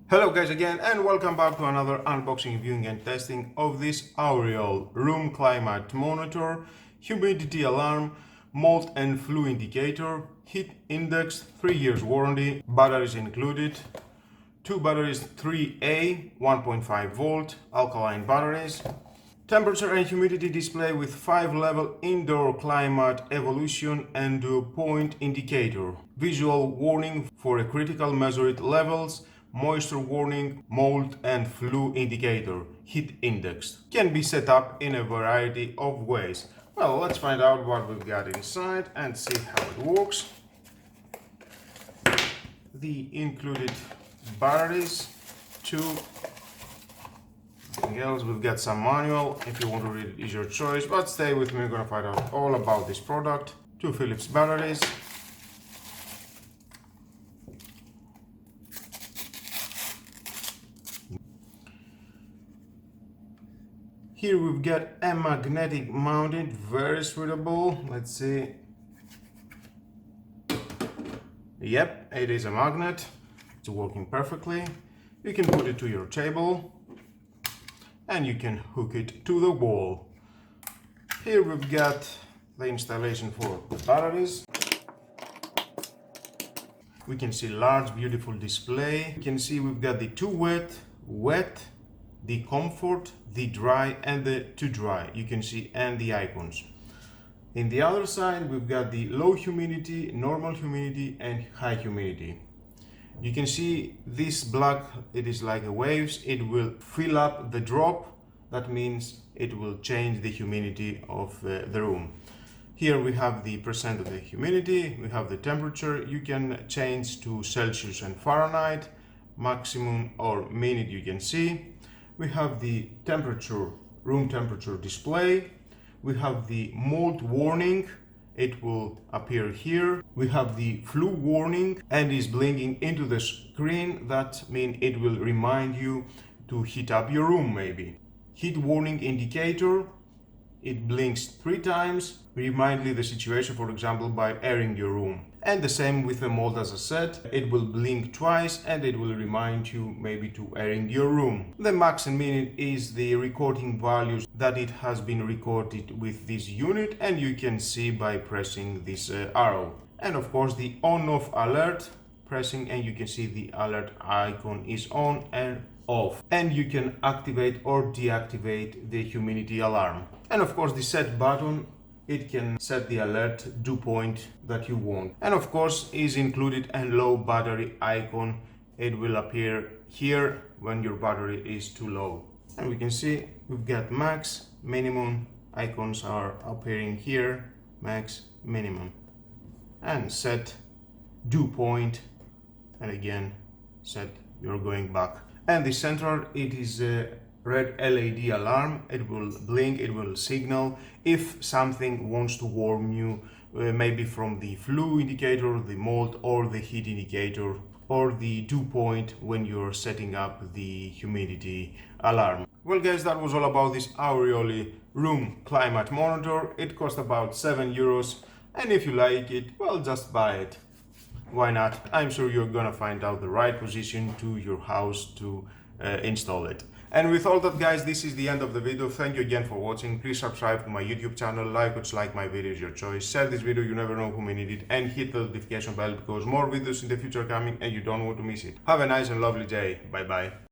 Hello guys again, and welcome back to another unboxing, viewing and testing of this Auriol room climate monitor, humidity alarm, mold and flu indicator, heat index, 3 years warranty, batteries included, 2 batteries 3A 1.5 volt alkaline batteries, temperature and humidity display with 5-level indoor climate evolution and dew point indicator, visual warning for a critical measured levels, moisture warning, mold and flu indicator, heat index. Can be set up in a variety of ways. Well, let's find out what we've got inside and see how it works. The included batteries, 2. Anything else? We've got some manual. If you want to read it, is your choice, but stay with me. We're gonna find out all about this product. 2 Philips batteries. Here we've got a magnetic mounted, very suitable. Let's see. Yep, it is a magnet. It's working perfectly. You can put it to your table and you can hook it to the wall. Here we've got the installation for the batteries. We can see large, beautiful display. You can see we've got the 2 wet, the comfort, the dry and the to dry. You can see and the icons. In the other side we've got the low humidity, normal humidity and high humidity. You can see this black, it is like a waves. It will fill up the drop. That means it will change the humidity of the room. Here we have the percent of the humidity, we have the temperature. You can change to Celsius and Fahrenheit, maximum or minute you can see. We have the temperature, room temperature display. We have the mold warning. It will appear here. We have the flu warning and is blinking into the screen. That means it will remind you to heat up your room maybe. Heat warning indicator. It blinks 3 times, remind you the situation, for example, by airing your room. And the same with the mold, as I said, it will blink twice and it will remind you maybe to airing your room. The max and minute is the recording values that it has been recorded with this unit, and you can see by pressing this arrow. And of course the on-off alert, pressing and you can see the alert icon is on and off, and you can activate or deactivate the humidity alarm. And of course the set button, it can set the alert dew point that you want. And of course is included a low battery icon. It will appear here when your battery is too low. And we can see we've got max, minimum, icons are appearing here, max, minimum, and set dew point, and again set you're going back. And the central, it is a red LED alarm. It will blink, it will signal if something wants to warn you, maybe from the flu indicator, the mold or the heat indicator, or the dew point when you're setting up the humidity alarm. Well guys, that was all about this Auriol room climate monitor. It cost about 7 euros, and if you like it, well, just buy it. Why not? I'm sure you're gonna find out the right position to your house to install it. And with all that guys, this is the end of the video. Thank you again for watching. Please subscribe to my YouTube channel, like my video is your choice, share this video, you never know who may need it, and hit the notification bell because more videos in the future are coming and you don't want to miss it. Have a nice and lovely day. Bye bye.